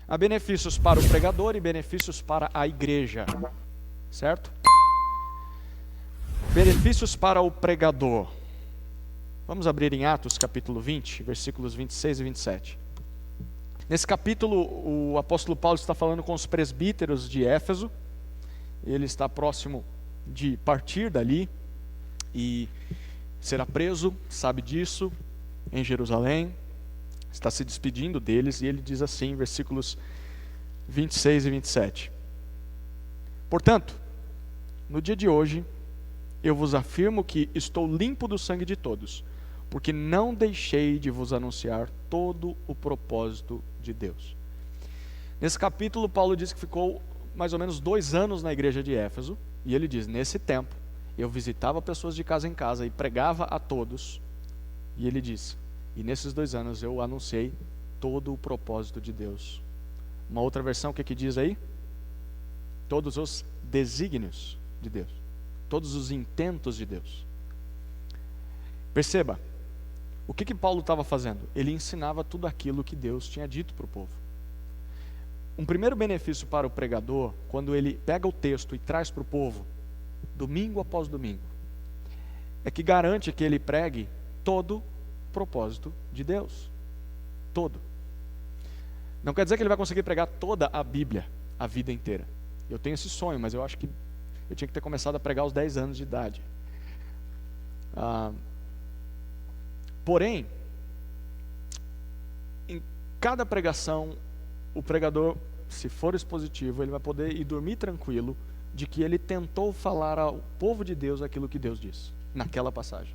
Há benefícios para o pregador e benefícios para a igreja, certo? Benefícios para o pregador. Vamos abrir em Atos capítulo 20, versículos 26 e 27. Nesse capítulo, o apóstolo Paulo está falando com os presbíteros de Éfeso. Ele está próximo de partir dali e será preso, sabe disso, em Jerusalém. Está se despedindo deles e ele diz assim, versículos 26 e 27. Portanto, no dia de hoje, eu vos afirmo que estou limpo do sangue de todos, porque não deixei de vos anunciar todo o propósito de Deus. Nesse capítulo, Paulo diz que ficou mais ou menos 2 anos na igreja de Éfeso, e ele diz, nesse tempo, eu visitava pessoas de casa em casa e pregava a todos, e ele diz, e nesses 2 anos eu anunciei todo o propósito de Deus. Uma outra versão, o que diz aí? Todos os desígnios de Deus, todos os intentos de Deus. Perceba, o que Paulo estava fazendo? Ele ensinava tudo aquilo que Deus tinha dito para o povo. Um primeiro benefício para o pregador, quando ele pega o texto e traz para o povo, domingo após domingo, é que garante que ele pregue todo o propósito de Deus. Todo. Não quer dizer que ele vai conseguir pregar toda a Bíblia, a vida inteira. Eu tenho esse sonho, mas eu acho que eu tinha que ter começado a pregar aos 10 anos de idade. Porém, em cada pregação, o pregador, se for expositivo, ele vai poder ir dormir tranquilo de que ele tentou falar ao povo de Deus aquilo que Deus disse, naquela passagem.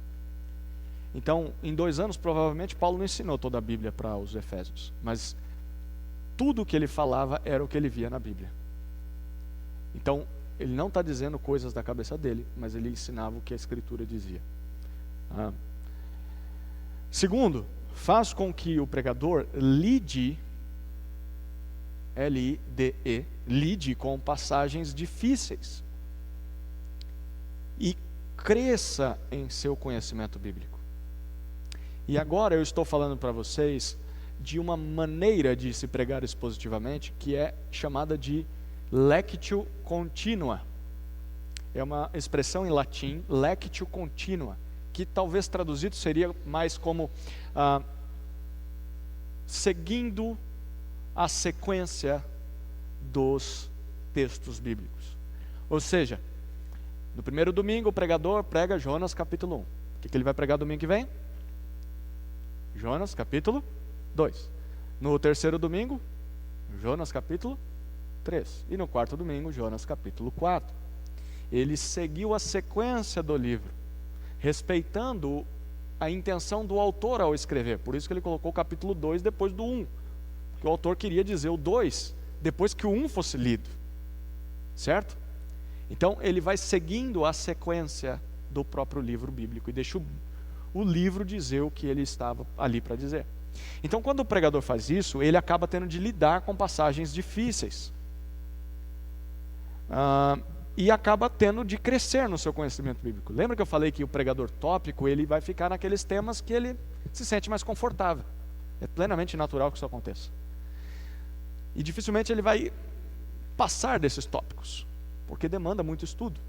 Então, em 2 anos, provavelmente, Paulo não ensinou toda a Bíblia para os Efésios, mas tudo o que ele falava era o que ele via na Bíblia. Então, ele não está dizendo coisas da cabeça dele, mas ele ensinava o que a Escritura dizia. Segundo, faz com que o pregador lide, L-I-D-E, lide com passagens difíceis e cresça em seu conhecimento bíblico. E agora eu estou falando para vocês de uma maneira de se pregar expositivamente que é chamada de lectio continua. É uma expressão em latim, lectio continua, que talvez traduzido seria mais como seguindo a sequência dos textos bíblicos. Ou seja, no primeiro domingo o pregador prega Jonas capítulo 1. O que ele vai pregar domingo que vem? Jonas capítulo 2. No terceiro domingo, Jonas capítulo 3. E no quarto domingo, Jonas capítulo 4. Ele seguiu a sequência do livro, respeitando a intenção do autor ao escrever. Por isso que ele colocou o capítulo 2 depois do 1. Porque o autor queria dizer o 2 depois que o 1 fosse lido. Certo? Então ele vai seguindo a sequência do próprio livro bíblico e deixa o livro dizer o que ele estava ali para dizer. Então quando o pregador faz isso, ele acaba tendo de lidar com passagens difíceis. E acaba tendo de crescer no seu conhecimento bíblico. Lembra que eu falei que o pregador tópico, ele vai ficar naqueles temas que ele se sente mais confortável. É plenamente natural que isso aconteça. E dificilmente ele vai passar desses tópicos, porque demanda muito estudo.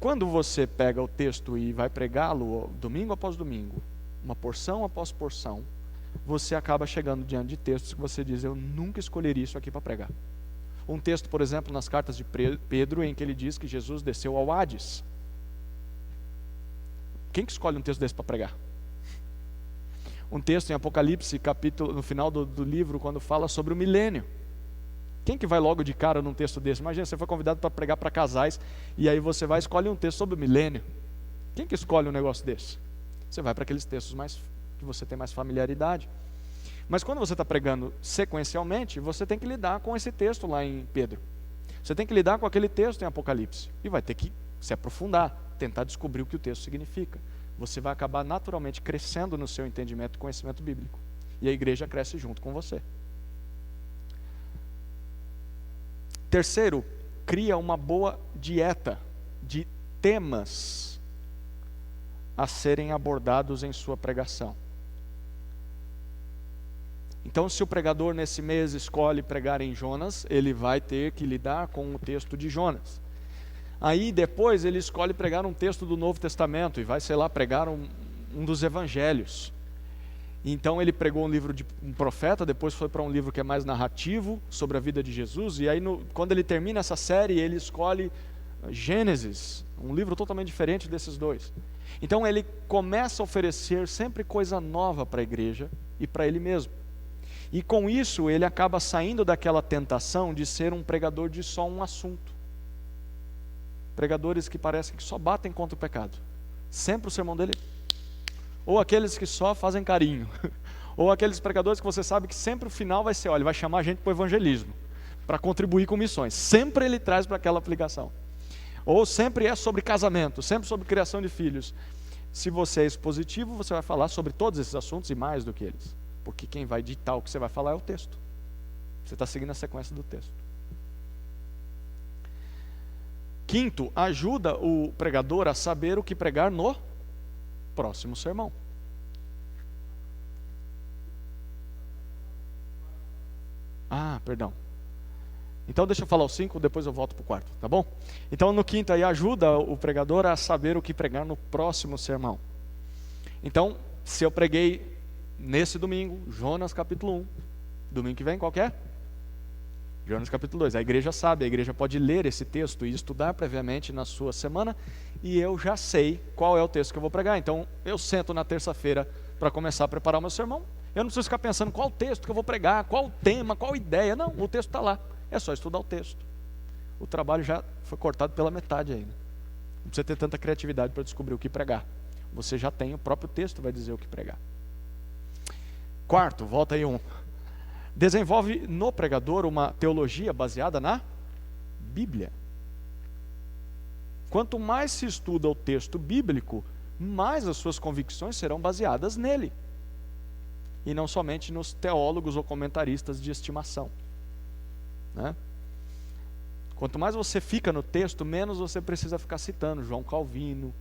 Quando você pega o texto e vai pregá-lo domingo após domingo, uma porção após porção, você acaba chegando diante de textos que você diz, eu nunca escolheria isso aqui para pregar. Um texto, por exemplo, nas cartas de Pedro, em que ele diz que Jesus desceu ao Hades. Quem que escolhe um texto desse para pregar? Um texto em Apocalipse, capítulo, no final do livro, quando fala sobre o milênio. Quem que vai logo de cara num texto desse? Imagina, você foi convidado para pregar para casais, e aí você vai e escolhe um texto sobre o milênio. Quem que escolhe um negócio desse? Você vai para aqueles textos mais que você tem mais familiaridade. Mas quando você está pregando sequencialmente, você tem que lidar com esse texto lá em Pedro. Você tem que lidar com aquele texto em Apocalipse. E vai ter que se aprofundar, tentar descobrir o que o texto significa. Você vai acabar naturalmente crescendo no seu entendimento e conhecimento bíblico. E a igreja cresce junto com você. Terceiro, cria uma boa dieta de temas a serem abordados em sua pregação. Em Então, se o pregador nesse mês escolhe pregar em Jonas, ele vai ter que lidar com o texto de Jonas. Aí depois ele escolhe pregar um texto do Novo Testamento e vai, sei lá, pregar um dos evangelhos. Então ele pregou um livro de um profeta, depois foi para um livro que é mais narrativo, sobre a vida de Jesus, e aí quando ele termina essa série, ele escolhe Gênesis, um livro totalmente diferente desses dois. Então ele começa a oferecer sempre coisa nova para a igreja e para ele mesmo. E com isso ele acaba saindo daquela tentação de ser um pregador de só um assunto. Pregadores que parecem que só batem contra o pecado. Sempre o sermão dele. Ou aqueles que só fazem carinho. Ou aqueles pregadores que você sabe que sempre o final vai ser, olha, ele vai chamar a gente para o evangelismo, para contribuir com missões. Sempre ele traz para aquela aplicação. Ou sempre é sobre casamento, sempre sobre criação de filhos. Se você é expositivo, você vai falar sobre todos esses assuntos e mais do que eles. Porque quem vai ditar o que você vai falar é o texto. Você está seguindo a sequência do texto. Quinto, ajuda o pregador a saber o que pregar no próximo sermão. Perdão. Então deixa eu falar o 5, depois eu volto para o quarto, tá bom? Então no quinto aí, ajuda o pregador a saber o que pregar no próximo sermão. Então, se eu preguei nesse domingo, Jonas capítulo 1, domingo que vem, qual que é? Jonas capítulo 2, a igreja sabe, a igreja pode ler esse texto e estudar previamente na sua semana, e eu já sei qual é o texto que eu vou pregar. Então eu sento na terça-feira para começar a preparar o meu sermão, eu não preciso ficar pensando qual texto que eu vou pregar, qual tema, qual ideia, não, o texto está lá, é só estudar o texto. O trabalho já foi cortado pela metade aí, né? Não precisa ter tanta criatividade para descobrir o que pregar, você já tem, o próprio texto vai dizer o que pregar. Quarto, volta aí desenvolve no pregador uma teologia baseada na Bíblia. Quanto mais se estuda o texto bíblico, mais as suas convicções serão baseadas nele, e não somente nos teólogos ou comentaristas de estimação, né? Quanto mais você fica no texto, menos você precisa ficar citando João Calvino,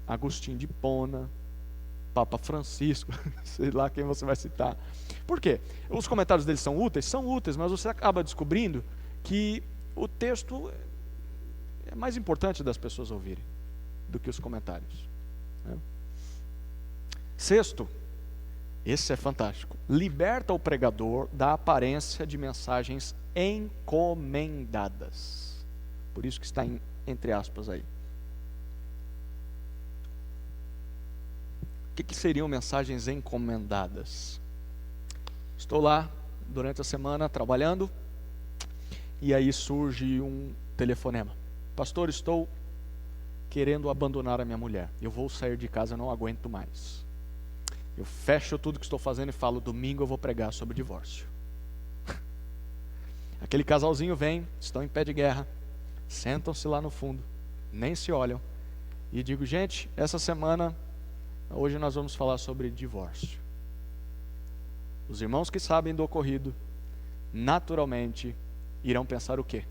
Agostinho de Hipona, Papa Francisco, sei lá quem você vai citar. Por quê? Os comentários deles são úteis, mas você acaba descobrindo que o texto é mais importante das pessoas ouvirem do que os comentários, né? Sexto, esse é fantástico, liberta o pregador da aparência de mensagens encomendadas. Por isso que está entre aspas aí. O que seriam mensagens encomendadas? Estou lá durante a semana trabalhando, e aí surge um telefonema. Pastor, estou querendo abandonar a minha mulher. Eu vou sair de casa, não aguento mais. Eu fecho tudo que estou fazendo e falo, domingo eu vou pregar sobre divórcio. Aquele casalzinho vem, estão em pé de guerra, sentam-se lá no fundo, nem se olham, e digo, gente, essa semana, hoje nós vamos falar sobre divórcio. Os irmãos que sabem do ocorrido, naturalmente, irão pensar o quê?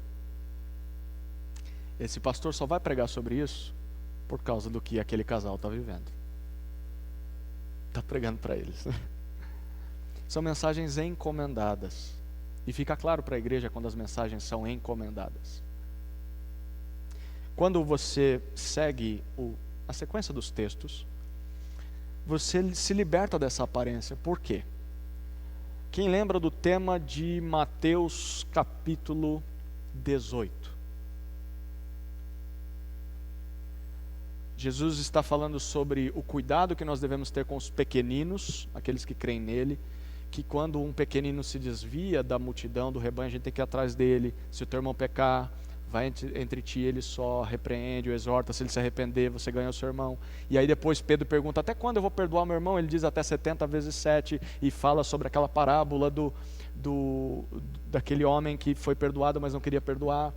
Esse pastor só vai pregar sobre isso por causa do que aquele casal está vivendo. Está pregando para eles. São mensagens encomendadas. E fica claro para a igreja quando as mensagens são encomendadas. Quando você segue a sequência dos textos, você se liberta dessa aparência. Por quê? Quem lembra do tema de Mateus capítulo 18? Jesus está falando sobre o cuidado que nós devemos ter com os pequeninos, aqueles que creem nele, que quando um pequenino se desvia da multidão, do rebanho, a gente tem que ir atrás dele. Se o teu irmão pecar, vai entre ti, ele só repreende ou exorta. Se ele se arrepender, você ganha o seu irmão. E aí depois Pedro pergunta, até quando eu vou perdoar meu irmão? Ele diz até 70 vezes 7, e fala sobre aquela parábola daquele homem que foi perdoado, mas não queria perdoar.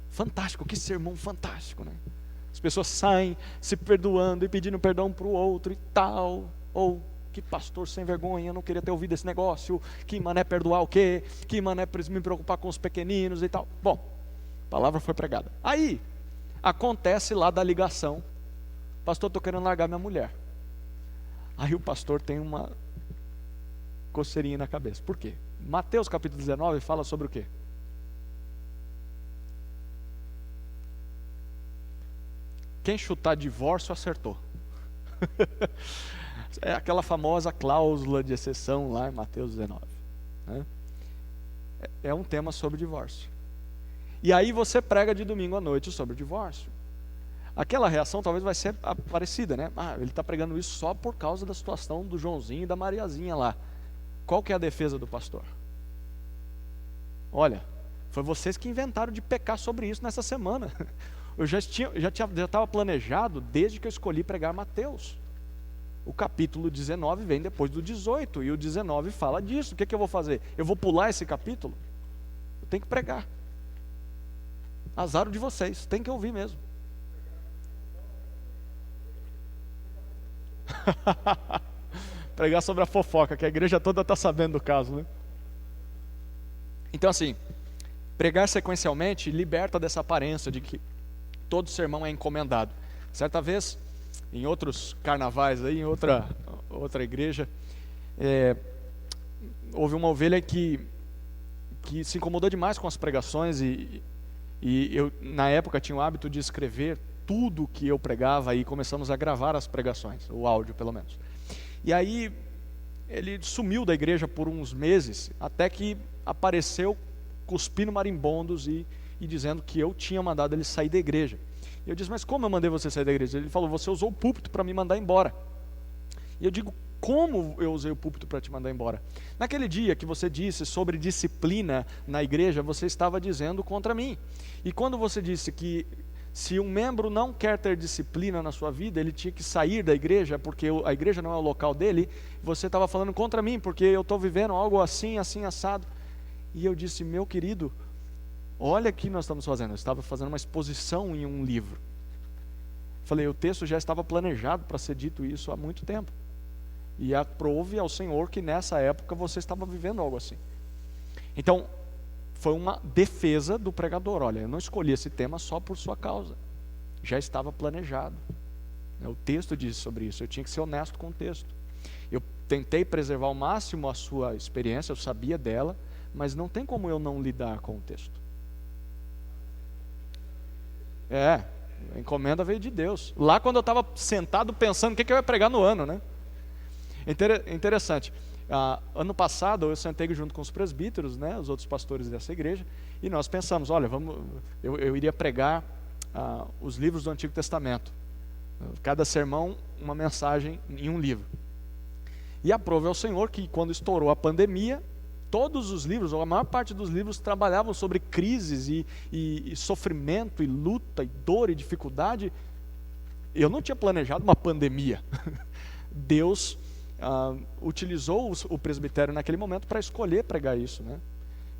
Fantástico, que sermão fantástico, né? As pessoas saem se perdoando e pedindo perdão para o outro e tal. Ou, que pastor sem vergonha, eu não queria ter ouvido esse negócio. Que mané perdoar o quê? Que mané me preocupar com os pequeninos e tal. Bom, a palavra foi pregada. Aí, acontece lá da ligação. Pastor, estou querendo largar minha mulher. Aí o pastor tem uma coceirinha na cabeça. Por quê? Mateus capítulo 19 fala sobre o quê? Quem chutar divórcio acertou. É aquela famosa cláusula de exceção lá em Mateus 19, né? É um tema sobre divórcio. E aí você prega de domingo à noite sobre o divórcio. Aquela reação talvez vai ser parecida, né? Ele está pregando isso só por causa da situação do Joãozinho e da Mariazinha lá. Qual que é a defesa do pastor? Olha, foi vocês que inventaram de pecar sobre isso nessa semana. Eu já estava planejado desde que eu escolhi pregar Mateus. O capítulo 19 vem depois do 18, e o 19 fala disso. O que eu vou fazer? Eu vou pular esse capítulo? Eu tenho que pregar. Azar de vocês, tem que ouvir mesmo. Pregar sobre a fofoca, que a igreja toda está sabendo do caso, né? Então assim, pregar sequencialmente liberta dessa aparência de que todo sermão é encomendado. Certa vez, em outros carnavais, aí, em outra igreja, houve uma ovelha que se incomodou demais com as pregações, e eu, na época, tinha o hábito de escrever tudo que eu pregava, e começamos a gravar as pregações, o áudio pelo menos. E aí, ele sumiu da igreja por uns meses, até que apareceu cuspindo marimbondos e dizendo que eu tinha mandado ele sair da igreja. E eu disse, mas como eu mandei você sair da igreja? Ele falou, você usou o púlpito para me mandar embora. E eu digo, como eu usei o púlpito para te mandar embora? Naquele dia que você disse sobre disciplina na igreja, você estava dizendo contra mim. E quando você disse que se um membro não quer ter disciplina na sua vida, ele tinha que sair da igreja, porque a igreja não é o local dele, você estava falando contra mim, porque eu estou vivendo algo assim, assim, assado. E eu disse, meu querido, olha o que nós estamos fazendo. Eu estava fazendo uma exposição em um livro. Falei, o texto já estava planejado para ser dito isso há muito tempo. E aprove ao Senhor que nessa época você estava vivendo algo assim. Então, foi uma defesa do pregador. Olha, eu não escolhi esse tema só por sua causa. Já estava planejado. O texto diz sobre isso. Eu tinha que ser honesto com o texto. Eu tentei preservar ao máximo a sua experiência, eu sabia dela, mas não tem como eu não lidar com o texto. A encomenda veio de Deus. Lá quando eu estava sentado pensando o que eu ia pregar no ano, né? Interessante. Ano passado eu sentei junto com os presbíteros, né, os outros pastores dessa igreja, e nós pensamos, olha, eu iria pregar os livros do Antigo Testamento. Cada sermão, uma mensagem em um livro. E aprove ao Senhor que quando estourou a pandemia, todos os livros, ou a maior parte dos livros, trabalhavam sobre crises e sofrimento, e luta, e dor, e dificuldade. Eu não tinha planejado uma pandemia. Deus utilizou o presbitério naquele momento para escolher pregar isso, né?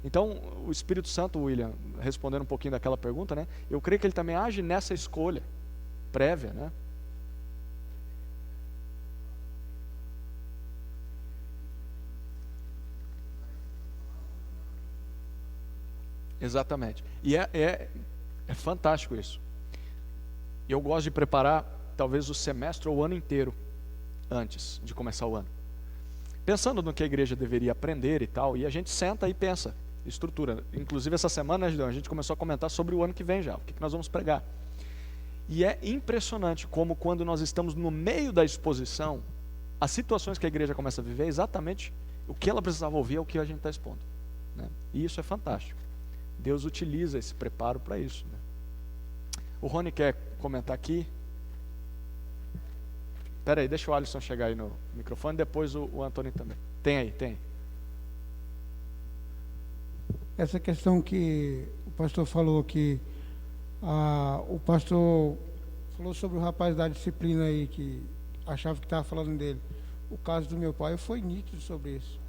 Então, o Espírito Santo, William, respondendo um pouquinho daquela pergunta, né? Eu creio que ele também age nessa escolha prévia, né? Exatamente. E é fantástico isso. Eu gosto de preparar talvez o semestre ou o ano inteiro antes de começar o ano, pensando no que a igreja deveria aprender e tal, e a gente senta e pensa, estrutura. Inclusive essa semana, a gente começou a comentar sobre o ano que vem já, o que nós vamos pregar. E é impressionante como quando nós estamos no meio da exposição, as situações que a igreja começa a viver, exatamente o que ela precisava ouvir é o que a gente está expondo, né? E isso é fantástico. Deus utiliza esse preparo para isso, né? O Rony quer comentar aqui. Espera aí, deixa o Alisson chegar aí no microfone, depois o Antônio também. Tem. Essa questão que o pastor falou que o pastor falou sobre o rapaz da disciplina aí, que achava que estava falando dele. O caso do meu pai foi nítido sobre isso.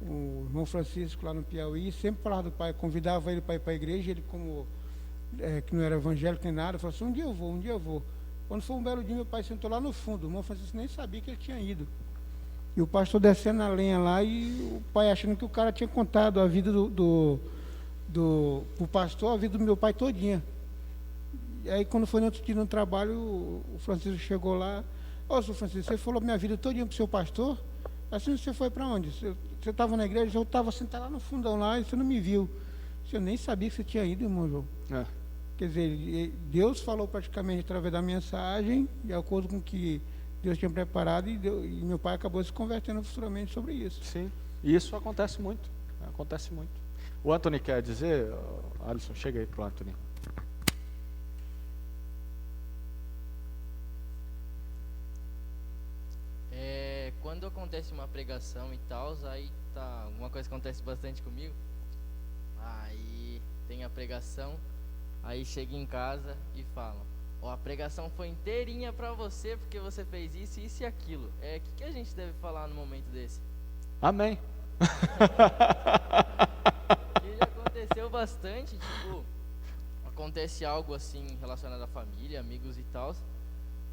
O irmão Francisco lá no Piauí sempre falava do pai, convidava ele para ir para a igreja, ele como que não era evangélico nem nada, falou assim, um dia eu vou. Quando foi um belo dia, meu pai sentou lá no fundo, o irmão Francisco nem sabia que ele tinha ido. E o pastor descendo a lenha lá, e o pai achando que o cara tinha contado a vida pro pastor, a vida do meu pai todinha. E aí quando foi no outro dia no trabalho, o Francisco chegou lá, ô, senhor Francisco, você falou minha vida todinha pro seu pastor? assim, você foi para onde? Você estava na igreja, eu estava sentado lá no fundão lá e você não me viu. Eu nem sabia que você tinha ido, irmão João. Quer dizer, Deus falou praticamente através da mensagem, de acordo com o que Deus tinha preparado, e meu pai acabou se convertendo futuramente sobre isso. Sim, e isso acontece muito, acontece muito. O Anthony quer dizer, Alisson, chega aí pro Anthony. Quando acontece uma pregação e tal, aí tá, uma coisa que acontece bastante comigo, aí tem a pregação, aí chega em casa e falam, ó, a pregação foi inteirinha pra você, porque você fez isso, isso e aquilo. O que a gente deve falar no momento desse? Amém. Que já aconteceu bastante, tipo, acontece algo assim relacionado à família, amigos e tal,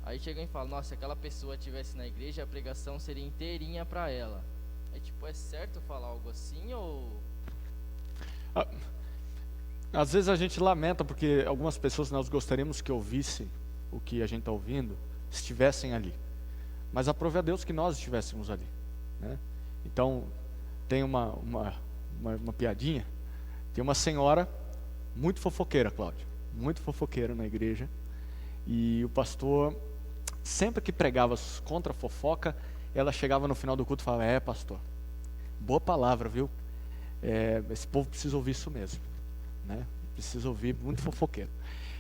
aí chegam e falam, nossa, se aquela pessoa estivesse na igreja, a pregação seria inteirinha pra ela. Aí tipo, é certo falar algo assim ou... Às vezes a gente lamenta porque algumas pessoas nós gostaríamos que ouvissem o que a gente está ouvindo, estivessem ali. Mas aprove a Deus que nós estivéssemos ali, né? Então, tem uma piadinha, tem uma senhora muito fofoqueira, Cláudio, muito fofoqueira na igreja, e o pastor, sempre que pregava contra a fofoca, ela chegava no final do culto e falava, pastor, boa palavra, viu? Esse povo precisa ouvir isso mesmo, né? Precisa ouvir, muito fofoqueiro.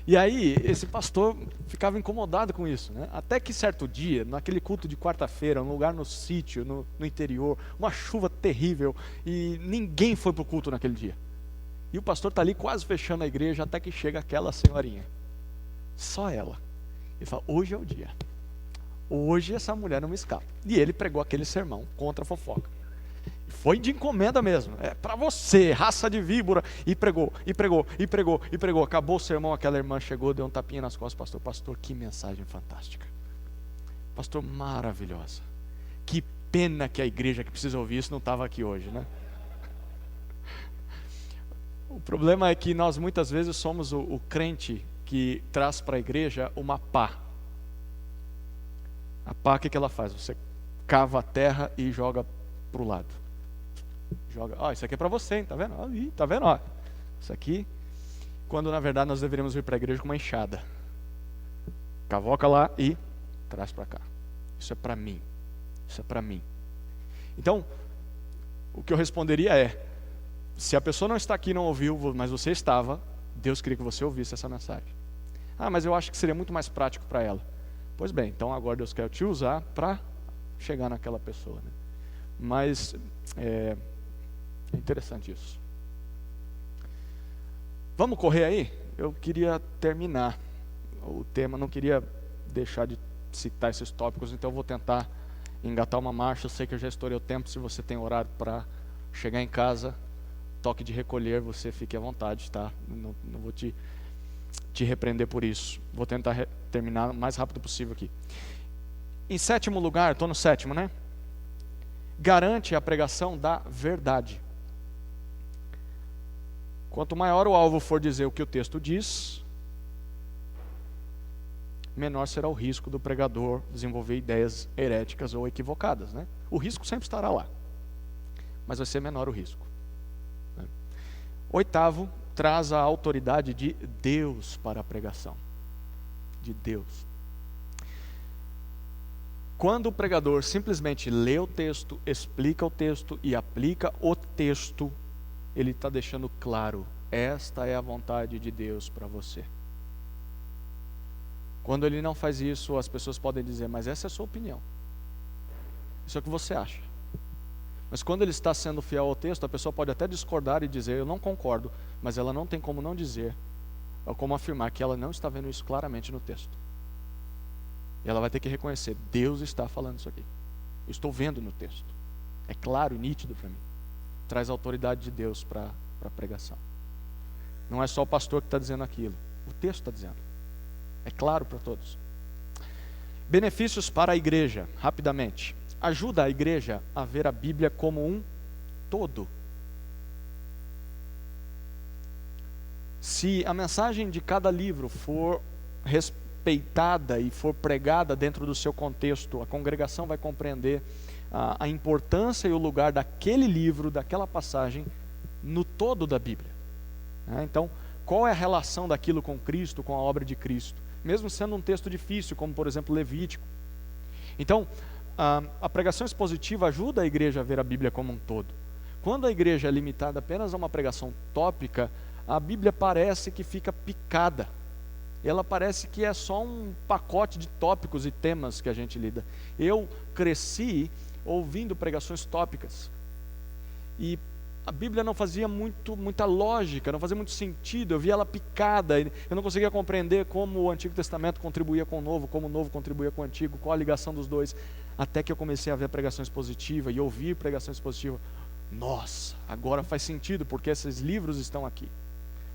E aí, esse pastor ficava incomodado com isso, né? Até que certo dia, naquele culto de quarta-feira, num lugar no sítio, no interior, uma chuva terrível, e ninguém foi para o culto naquele dia. E o pastor está ali quase fechando a igreja, até que chega aquela senhorinha. Só ela. Ele fala, hoje é o dia. Hoje essa mulher não me escapa. E ele pregou aquele sermão contra a fofoca. Foi de encomenda mesmo, para você, raça de víbora, e pregou, e pregou, e pregou, e pregou. Acabou o sermão, aquela irmã chegou, deu um tapinha nas costas, pastor, que mensagem fantástica, pastor, maravilhosa, que pena que a igreja que precisa ouvir isso não estava aqui hoje, né? O problema é que nós muitas vezes somos o crente que traz para a igreja uma pá. A pá, o que ela faz? Você cava a terra e joga para o lado. Joga, isso aqui é para você, hein? Tá vendo? Tá vendo? Isso aqui, quando na verdade nós deveríamos vir para a igreja com uma enxada. Cavoca lá e traz para cá. Isso é para mim. Isso é para mim. Então, o que eu responderia é, se a pessoa não está aqui e não ouviu, mas você estava, Deus queria que você ouvisse essa mensagem. Mas eu acho que seria muito mais prático para ela. Pois bem, então agora Deus quer te usar para chegar naquela pessoa, né? Mas é interessante isso. Vamos correr aí? Eu queria terminar o tema, não queria deixar de citar esses tópicos, então eu vou tentar engatar uma marcha. Eu sei que eu já estourei o tempo, se você tem horário para chegar em casa, toque de recolher, você fique à vontade, tá? Não vou te repreender por isso. Vou tentar terminar o mais rápido possível aqui. Em sétimo lugar, estou no sétimo, né? Garante a pregação da verdade. Quanto maior o alvo for dizer o que o texto diz, menor será o risco do pregador desenvolver ideias heréticas ou equivocadas, né? O risco sempre estará lá, mas vai ser menor o risco, né? Oitavo, traz a autoridade de Deus para a pregação. De Deus. Quando o pregador simplesmente lê o texto, explica o texto e aplica o texto, ele está deixando claro, esta é a vontade de Deus para você. Quando ele não faz isso, as pessoas podem dizer, mas essa é a sua opinião. Isso é o que você acha. Mas quando ele está sendo fiel ao texto, a pessoa pode até discordar e dizer, eu não concordo, mas ela não tem como não dizer, ou como afirmar que ela não está vendo isso claramente no texto. E ela vai ter que reconhecer, Deus está falando isso aqui. Eu estou vendo no texto. É claro e nítido para mim. Traz a autoridade de Deus para a pregação. Não é só o pastor que está dizendo aquilo. O texto está dizendo. É claro para todos. Benefícios para a igreja, rapidamente. Ajuda a igreja a ver a Bíblia como um todo. Se a mensagem de cada livro for respeitada e for pregada dentro do seu contexto, a congregação vai compreender a importância e o lugar daquele livro, daquela passagem, no todo da Bíblia. Então, qual é a relação daquilo com Cristo, com a obra de Cristo? Mesmo sendo um texto difícil, como por exemplo Levítico. Então, a pregação expositiva ajuda a igreja a ver a Bíblia como um todo. Quando a igreja é limitada apenas a uma pregação tópica, a Bíblia parece que fica picada. Ela parece que é só um pacote de tópicos e temas que a gente lida. Eu cresci ouvindo pregações tópicas. E a Bíblia não fazia muita lógica, não fazia muito sentido. Eu via ela picada. Eu não conseguia compreender como o Antigo Testamento contribuía com o Novo, como o Novo contribuía com o Antigo, qual a ligação dos dois. Até que eu comecei a ver a pregação expositiva e ouvir pregação expositiva. Nossa, agora faz sentido, porque esses livros estão aqui.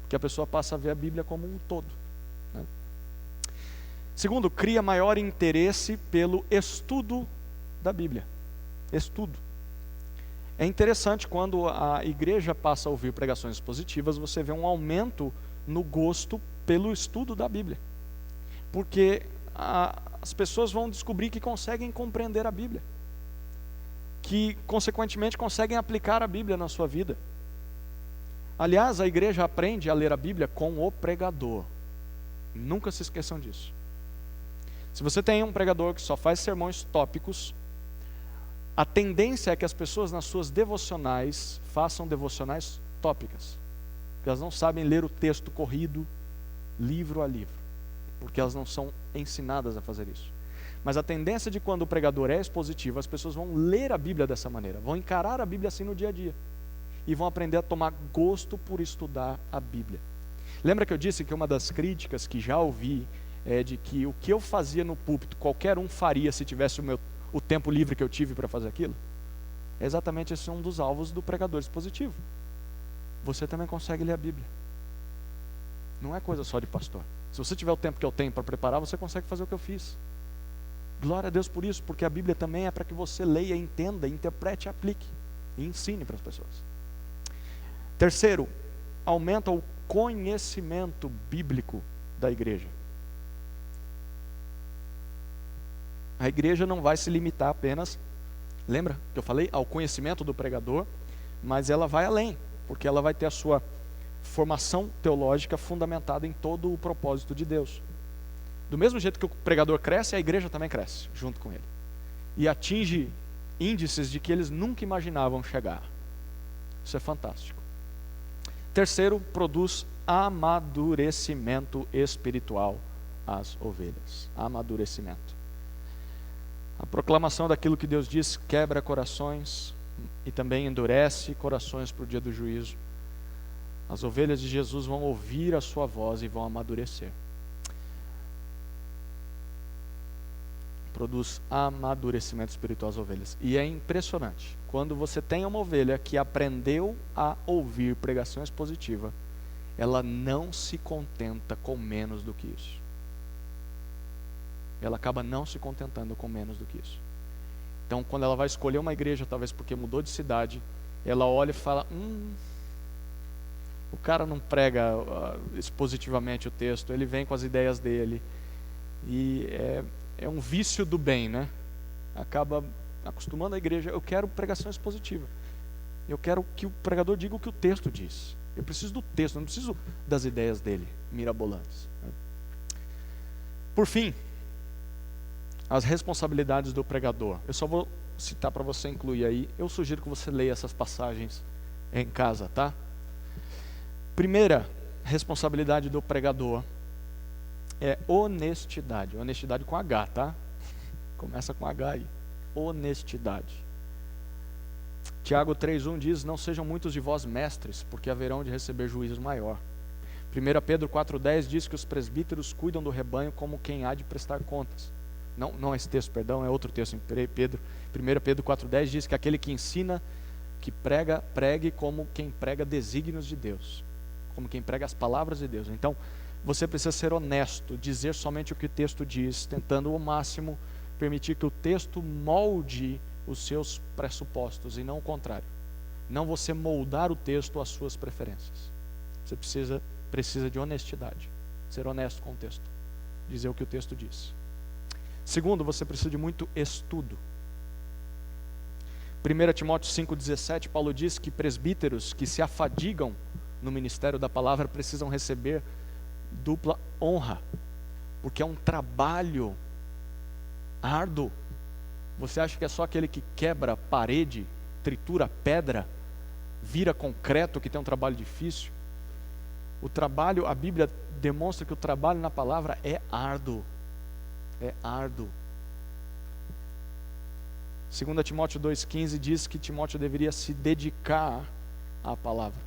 Porque a pessoa passa a ver a Bíblia como um todo. Segundo, cria maior interesse pelo estudo da Bíblia. Estudo. É interessante quando a igreja passa a ouvir pregações expositivas, você vê um aumento no gosto pelo estudo da Bíblia. Porque as pessoas vão descobrir que conseguem compreender a Bíblia. Que, consequentemente, conseguem aplicar a Bíblia na sua vida. Aliás, a igreja aprende a ler a Bíblia com o pregador. Nunca se esqueçam disso. Se você tem um pregador que só faz sermões tópicos, a tendência é que as pessoas nas suas devocionais façam devocionais tópicas. Porque elas não sabem ler o texto corrido, livro a livro. Porque elas não são ensinadas a fazer isso. Mas a tendência de quando o pregador é expositivo, as pessoas vão ler a Bíblia dessa maneira. Vão encarar a Bíblia assim no dia a dia. E vão aprender a tomar gosto por estudar a Bíblia. Lembra que eu disse que uma das críticas que já ouvi é de que o que eu fazia no púlpito, qualquer um faria se tivesse o tempo livre que eu tive para fazer aquilo? É exatamente esse um dos alvos do pregador expositivo. Você também consegue ler a Bíblia. Não é coisa só de pastor. Se você tiver o tempo que eu tenho para preparar, você consegue fazer o que eu fiz. Glória a Deus por isso, porque a Bíblia também é para que você leia, entenda, interprete, aplique e ensine para as pessoas. Terceiro, aumenta o conhecimento bíblico da igreja. A igreja não vai se limitar apenas, lembra que eu falei, ao conhecimento do pregador, mas ela vai além, porque ela vai ter a sua formação teológica fundamentada em todo o propósito de Deus. Do mesmo jeito que o pregador cresce, a igreja também cresce junto com ele. E atinge índices de que eles nunca imaginavam chegar. Isso é fantástico. Terceiro, produz amadurecimento espiritual às ovelhas. Amadurecimento. A proclamação daquilo que Deus diz quebra corações e também endurece corações para o dia do juízo. As ovelhas de Jesus vão ouvir a sua voz e vão amadurecer. Produz amadurecimento espiritual às ovelhas. E é impressionante. Quando você tem uma ovelha que aprendeu a ouvir pregação expositiva, ela não se contenta com menos do que isso. Ela acaba não se contentando com menos do que isso. Então, quando ela vai escolher uma igreja, talvez porque mudou de cidade, ela olha e fala, o cara não prega expositivamente o texto, ele vem com as ideias dele. E é um vício do bem, né? Acaba acostumando a igreja, eu quero pregação expositiva. Eu quero que o pregador diga o que o texto diz. Eu preciso do texto, eu não preciso das ideias dele, mirabolantes. Por fim, as responsabilidades do pregador. Eu só vou citar para você incluir aí. Eu sugiro que você leia essas passagens em casa, tá? Primeira responsabilidade do pregador é honestidade. Honestidade com H, tá? Começa com H aí. Honestidade. Tiago 3:1 diz, não sejam muitos de vós mestres, porque haverão de receber juízo maior. 1 Pedro 4:10 diz que os presbíteros cuidam do rebanho como quem há de prestar contas. Não é esse texto, perdão, é outro texto. 1 Pedro 4:10 diz que aquele que ensina, que prega, pregue como quem prega desígnios de Deus, como quem prega as palavras de Deus. Então, você precisa ser honesto, dizer somente o que o texto diz, tentando ao máximo permitir que o texto molde os seus pressupostos e não o contrário. Não você moldar o texto às suas preferências. Você precisa de honestidade, ser honesto com o texto, dizer o que o texto diz. Segundo, você precisa de muito estudo. 1 Timóteo 5,17, Paulo diz que presbíteros que se afadigam no ministério da palavra precisam receber dupla honra, porque é um trabalho árduo. Você acha que é só aquele que quebra parede, tritura pedra, vira concreto que tem um trabalho difícil? O trabalho, a Bíblia demonstra que o trabalho na palavra é árduo. É árduo. 2 Timóteo 2,15 diz que Timóteo deveria se dedicar à palavra.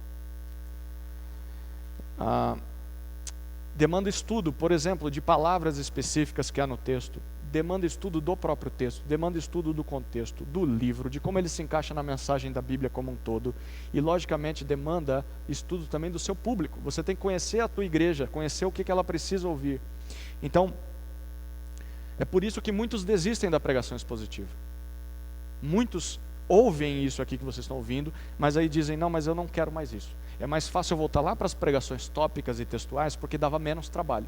Demanda estudo, por exemplo, de palavras específicas que há no texto. Demanda estudo do próprio texto, demanda estudo do contexto, do livro, de como ele se encaixa na mensagem da Bíblia como um todo. E logicamente demanda estudo também do seu público. Você tem que conhecer a tua igreja, conhecer o que ela precisa ouvir. Então, é por isso que muitos desistem da pregação expositiva. Muitos ouvem isso aqui que vocês estão ouvindo, mas aí dizem, não, mas eu não quero mais isso. É mais fácil eu voltar lá para as pregações tópicas e textuais, porque dava menos trabalho.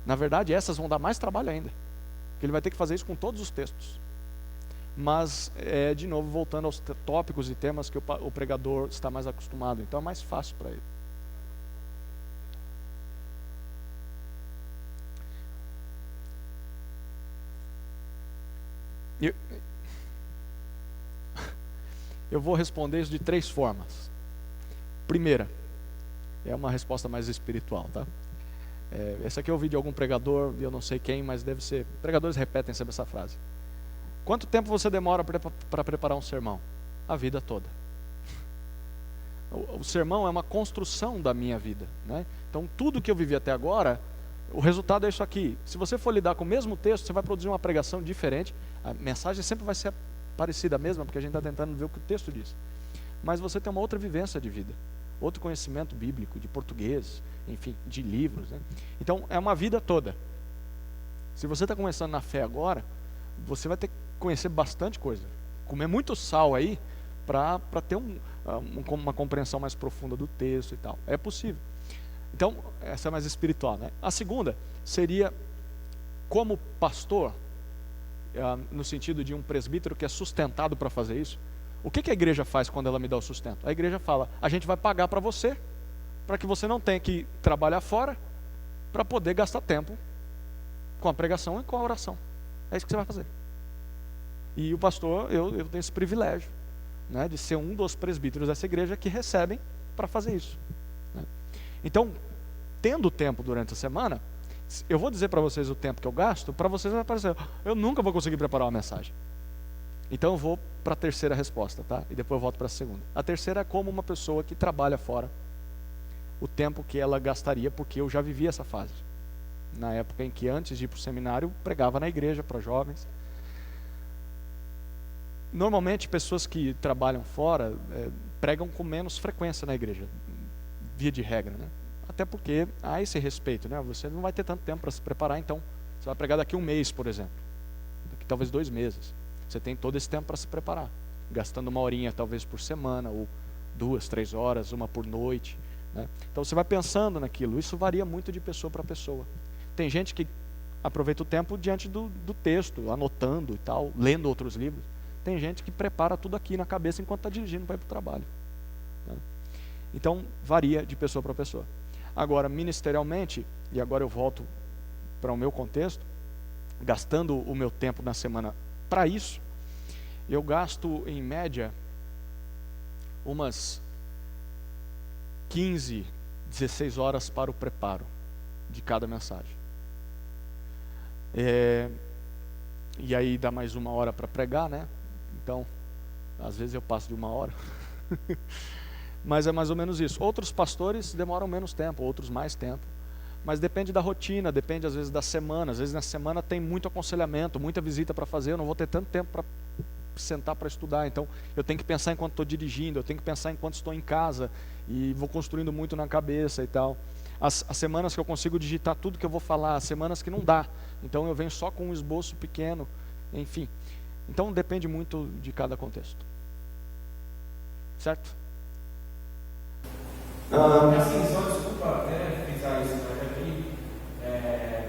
Na verdade, essas vão dar mais trabalho ainda, porque ele vai ter que fazer isso com todos os textos. Mas, de novo, voltando aos tópicos e temas que o pregador está mais acostumado, então é mais fácil para ele. Eu vou responder isso de 3 formas. Primeira, é uma resposta mais espiritual, tá? Esse aqui eu ouvi de algum pregador, eu não sei quem, mas deve ser. Pregadores repetem sempre essa frase. Quanto tempo você demora para preparar um sermão? A vida toda. O sermão é uma construção da minha vida, né? Então tudo que eu vivi até agora, o resultado é isso aqui. Se você for lidar com o mesmo texto, você vai produzir uma pregação diferente. A mensagem sempre vai ser parecida a mesma, porque a gente está tentando ver o que o texto diz. Mas você tem uma outra vivência de vida, outro conhecimento bíblico, de português, enfim, de livros, né? Então é uma vida toda. Se você está começando na fé agora, você vai ter que conhecer bastante coisa, comer muito sal aí para ter uma compreensão mais profunda do texto e tal. É possível. Então essa é mais espiritual, né? A segunda seria como pastor, no sentido de um presbítero que é sustentado para fazer isso. O que a igreja faz quando ela me dá o sustento? A igreja fala, a gente vai pagar para você, para que você não tenha que trabalhar fora, para poder gastar tempo com a pregação e com a oração. É isso que você vai fazer. E o pastor, eu tenho esse privilégio, né, de ser um dos presbíteros dessa igreja que recebem para fazer isso, né? Então, tendo tempo durante a semana, eu vou dizer para vocês o tempo que eu gasto, para vocês vai parecer, eu nunca vou conseguir preparar uma mensagem. Então eu vou para a terceira resposta, tá? E depois eu volto para a segunda. A terceira é como uma pessoa que trabalha fora, o tempo que ela gastaria, porque eu já vivi essa fase. Na época em que antes de ir para o seminário, eu pregava na igreja para jovens. Normalmente pessoas que trabalham fora pregam com menos frequência na igreja, via de regra, né? Até porque há esse respeito, né? Você não vai ter tanto tempo para se preparar, então você vai pregar daqui 1 mês, por exemplo, daqui talvez 2 meses. Você tem todo esse tempo para se preparar, gastando 1 horinha talvez por semana, ou 2, 3 horas, uma por noite, né? Então você vai pensando naquilo. Isso varia muito de pessoa para pessoa. Tem gente que aproveita o tempo diante do texto, anotando e tal, lendo outros livros. Tem gente que prepara tudo aqui na cabeça enquanto está dirigindo para ir para o trabalho, né? Então varia de pessoa para pessoa. Agora, ministerialmente, e agora eu volto para o meu contexto, gastando o meu tempo na semana para isso, eu gasto em média umas 15, 16 horas para o preparo de cada mensagem. E aí dá mais 1 hora para pregar, né? Então, às vezes eu passo de 1 hora. Mas é mais ou menos isso. Outros pastores demoram menos tempo, outros mais tempo. Mas depende da rotina, depende às vezes da semana. Às vezes na semana tem muito aconselhamento, muita visita para fazer. Eu não vou ter tanto tempo para sentar para estudar. Então eu tenho que pensar enquanto estou dirigindo, eu tenho que pensar enquanto estou em casa. E vou construindo muito na cabeça e tal. As semanas que eu consigo digitar tudo que eu vou falar, as semanas que não dá. Então eu venho só com um esboço pequeno, enfim. Então depende muito de cada contexto. Certo? Assim, só desculpa até frisar isso aqui.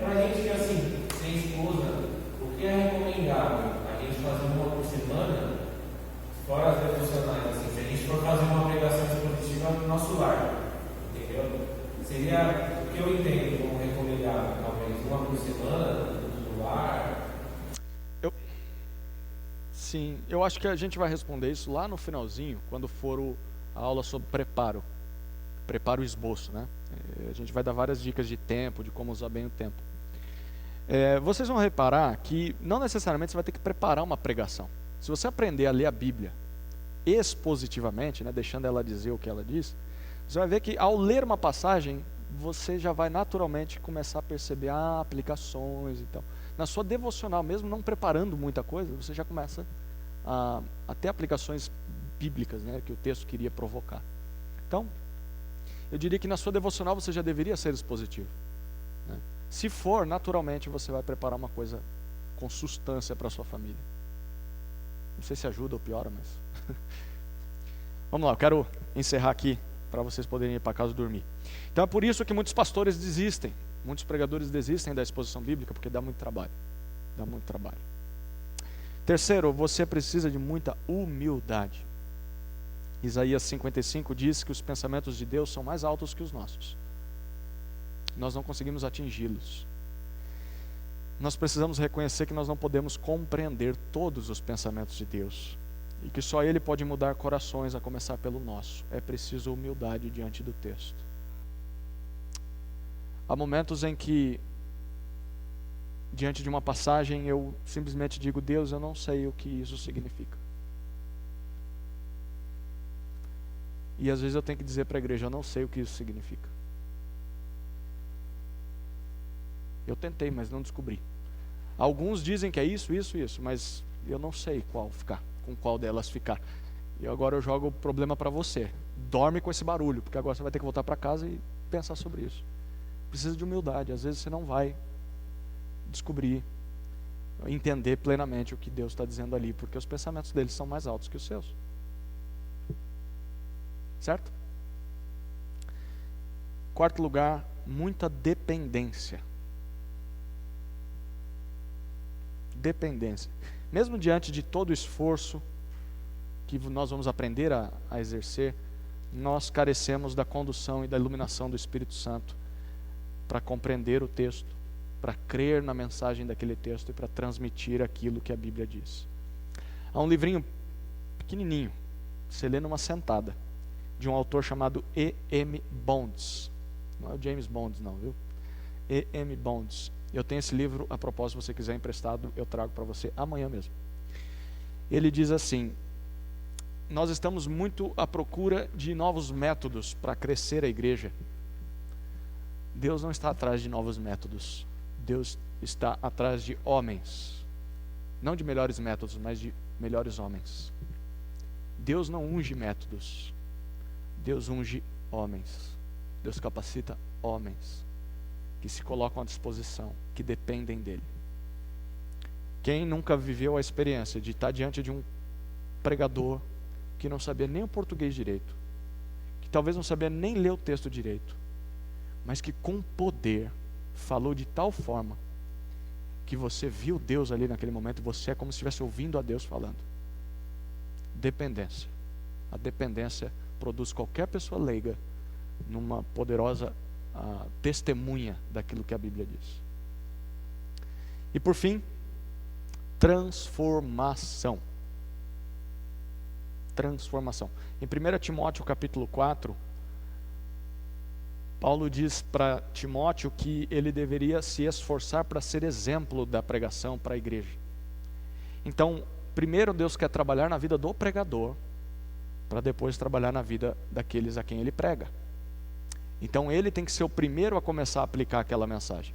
Pra gente que assim, sem esposa, o que é recomendável? A gente fazer 1 por semana semana, no celular? Sim, eu acho que a gente vai responder isso lá no finalzinho, quando for a aula sobre preparo. Prepara o esboço, né? A gente vai dar várias dicas de tempo, de como usar bem o tempo. Vocês vão reparar que não necessariamente você vai ter que preparar uma pregação. Se você aprender a ler a Bíblia expositivamente, né, deixando ela dizer o que ela diz, você vai ver que ao ler uma passagem, você já vai naturalmente começar a perceber aplicações e tal. Na sua devocional, mesmo não preparando muita coisa, você já começa a ter aplicações bíblicas, né, que o texto queria provocar. Então, eu diria que na sua devocional você já deveria ser expositivo, né? Se for, naturalmente você vai preparar uma coisa com substância para a sua família. Não sei se ajuda ou piora, mas... Vamos lá, eu quero encerrar aqui para vocês poderem ir para casa dormir. Então é por isso que muitos pastores desistem, muitos pregadores desistem da exposição bíblica, porque dá muito trabalho. Dá muito trabalho. Terceiro, você precisa de muita humildade. Isaías 55 diz que os pensamentos de Deus são mais altos que os nossos. Nós não conseguimos atingi-los. Nós precisamos reconhecer que nós não podemos compreender todos os pensamentos de Deus e que só Ele pode mudar corações, a começar pelo nosso. É preciso humildade diante do texto. Há momentos em que, diante de uma passagem, eu simplesmente digo: Deus, eu não sei o que isso significa. E às vezes eu tenho que dizer para a igreja: eu não sei o que isso significa. Eu tentei, mas não descobri. Alguns dizem que é isso, mas eu não sei qual ficar, com qual delas ficar. E agora eu jogo o problema para você. Dorme com esse barulho, porque agora você vai ter que voltar para casa e pensar sobre isso. Precisa de humildade. Às vezes você não vai descobrir, entender plenamente o que Deus está dizendo ali, porque os pensamentos deles são mais altos que os seus. Certo? Quarto lugar, muita dependência. Dependência. Mesmo diante de todo o esforço que nós vamos aprender a exercer, nós carecemos da condução e da iluminação do Espírito Santo para compreender o texto, para crer na mensagem daquele texto e para transmitir aquilo que a Bíblia diz. Há um livrinho pequenininho, você lê numa sentada, de um autor chamado E.M. Bounds. Não é o James Bond não, viu? E.M. Bounds. Eu tenho esse livro, a propósito, se você quiser emprestado, eu trago para você amanhã mesmo. Ele diz assim: nós estamos muito à procura de novos métodos para crescer a igreja. Deus não está atrás de novos métodos. Deus está atrás de homens. Não de melhores métodos, mas de melhores homens. Deus não unge métodos. Deus unge homens. Deus capacita homens que se colocam à disposição, que dependem dele. Quem nunca viveu a experiência de estar diante de um pregador que não sabia nem o português direito, que talvez não sabia nem ler o texto direito, mas que com poder falou de tal forma que você viu Deus ali naquele momento, você é como se estivesse ouvindo a Deus falando. Dependência. A dependência produz qualquer pessoa leiga numa poderosa testemunha daquilo que a Bíblia diz. E por fim, transformação. Transformação. Em 1 Timóteo capítulo 4, Paulo diz para Timóteo que ele deveria se esforçar para ser exemplo da pregação para a igreja. Então, primeiro Deus quer trabalhar na vida do pregador, para depois trabalhar na vida daqueles a quem ele prega. Então ele tem que ser o primeiro a começar a aplicar aquela mensagem.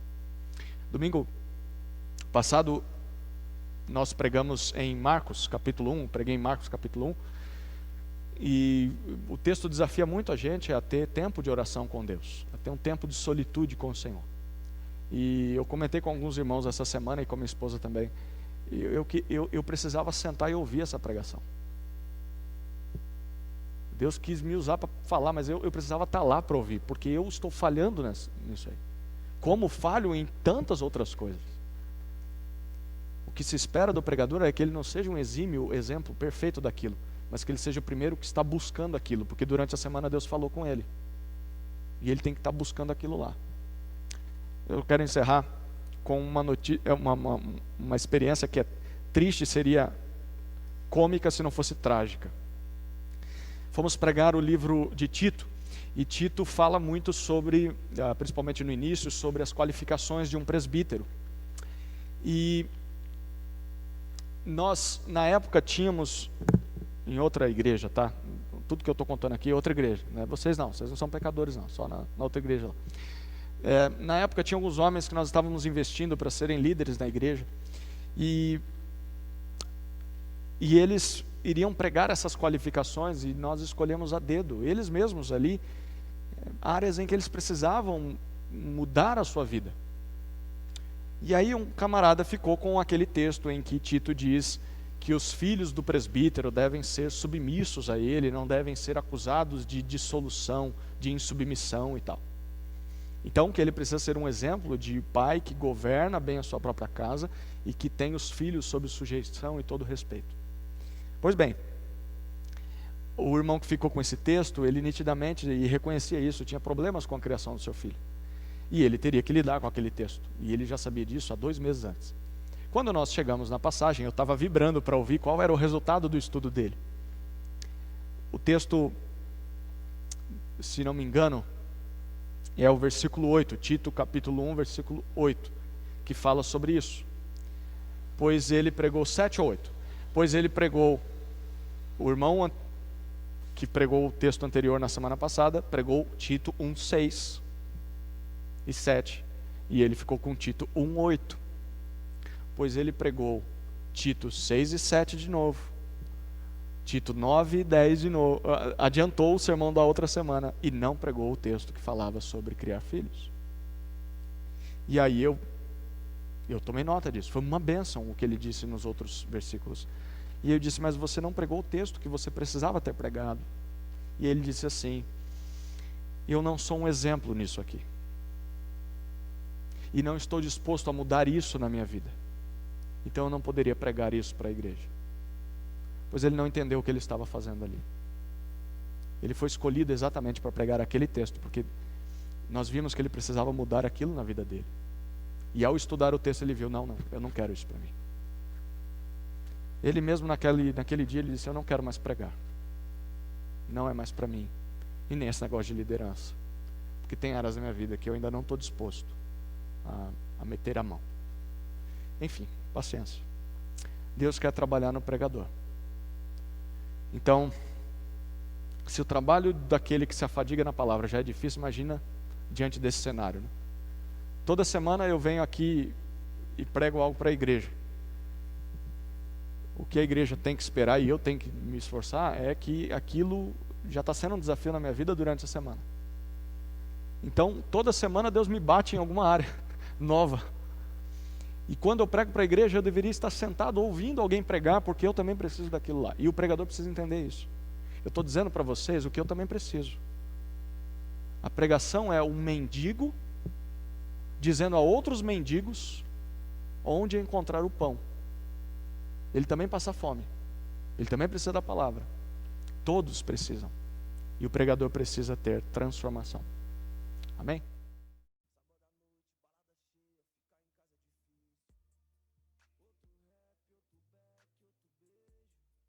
Domingo passado nós pregamos em Marcos capítulo 1, preguei em Marcos capítulo 1, e o texto desafia muito a gente a ter tempo de oração com Deus, a ter um tempo de solitude com o Senhor. E eu comentei com alguns irmãos essa semana e com minha esposa também, eu precisava sentar e ouvir essa pregação. Deus quis me usar para falar, mas eu precisava estar lá para ouvir, porque eu estou falhando nisso aí. Como falho em tantas outras coisas. O que se espera do pregador é que ele não seja um exímio exemplo perfeito daquilo, mas que ele seja o primeiro que está buscando aquilo, porque durante a semana Deus falou com ele. E ele tem que estar buscando aquilo lá. Eu quero encerrar com uma experiência que é triste, seria cômica se não fosse trágica. Fomos pregar o livro de Tito, e Tito fala muito sobre, principalmente no início, sobre as qualificações de um presbítero. E nós, na época, tínhamos, em outra igreja, tá? Tudo que eu estou contando aqui é outra igreja, né? Vocês não são pecadores não, só na outra igreja lá. Na época tinha alguns homens que nós estávamos investindo para serem líderes na igreja, e eles iriam pregar essas qualificações, e nós escolhemos a dedo, eles mesmos ali, áreas em que eles precisavam mudar a sua vida. E aí um camarada ficou com aquele texto em que Tito diz que os filhos do presbítero devem ser submissos a ele, não devem ser acusados de dissolução, de insubmissão e tal. Então que ele precisa ser um exemplo de pai que governa bem a sua própria casa e que tem os filhos sob sujeição e todo respeito. Pois bem, o irmão que ficou com esse texto, ele nitidamente, e reconhecia isso, tinha problemas com a criação do seu filho. E ele teria que lidar com aquele texto. E ele já sabia disso há 2 meses antes. Quando nós chegamos na passagem, eu estava vibrando para ouvir qual era o resultado do estudo dele. O texto, se não me engano, é o versículo 8, Tito capítulo 1, versículo 8, que fala sobre isso. Pois ele pregou 7 ou 8. Pois ele pregou, o irmão que pregou o texto anterior na semana passada, pregou Tito 1, 6 e 7, e ele ficou com Tito 1, 8. Pois ele pregou Tito 6 e 7 de novo, Tito 9 e 10 de novo, adiantou o sermão da outra semana, e não pregou o texto que falava sobre criar filhos. E aí eu tomei nota disso, foi uma bênção o que ele disse nos outros versículos. E eu disse, mas você não pregou o texto que você precisava ter pregado. E ele disse assim, eu não sou um exemplo nisso aqui. E não estou disposto a mudar isso na minha vida. Então eu não poderia pregar isso para a igreja. Pois ele não entendeu o que ele estava fazendo ali. Ele foi escolhido exatamente para pregar aquele texto, porque nós vimos que ele precisava mudar aquilo na vida dele. E ao estudar o texto ele viu, não, eu não quero isso para mim. Ele mesmo naquele dia ele disse, eu não quero mais pregar. Não é mais para mim. E nem esse negócio de liderança. Porque tem áreas da minha vida que eu ainda não estou disposto a meter a mão. Enfim, paciência. Deus quer trabalhar no pregador. Então, se o trabalho daquele que se afadiga na palavra já é difícil, imagina diante desse cenário, né? Toda semana eu venho aqui e prego algo para a igreja. O que a igreja tem que esperar e eu tenho que me esforçar é que aquilo já está sendo um desafio na minha vida durante a semana. Então, toda semana Deus me bate em alguma área nova. E quando eu prego para a igreja, eu deveria estar sentado ouvindo alguém pregar, porque eu também preciso daquilo lá. E o pregador precisa entender isso. Eu estou dizendo para vocês o que eu também preciso. A pregação é um mendigo dizendo a outros mendigos onde encontrar o pão. Ele também passa fome. Ele também precisa da palavra. Todos precisam. E o pregador precisa ter transformação. Amém?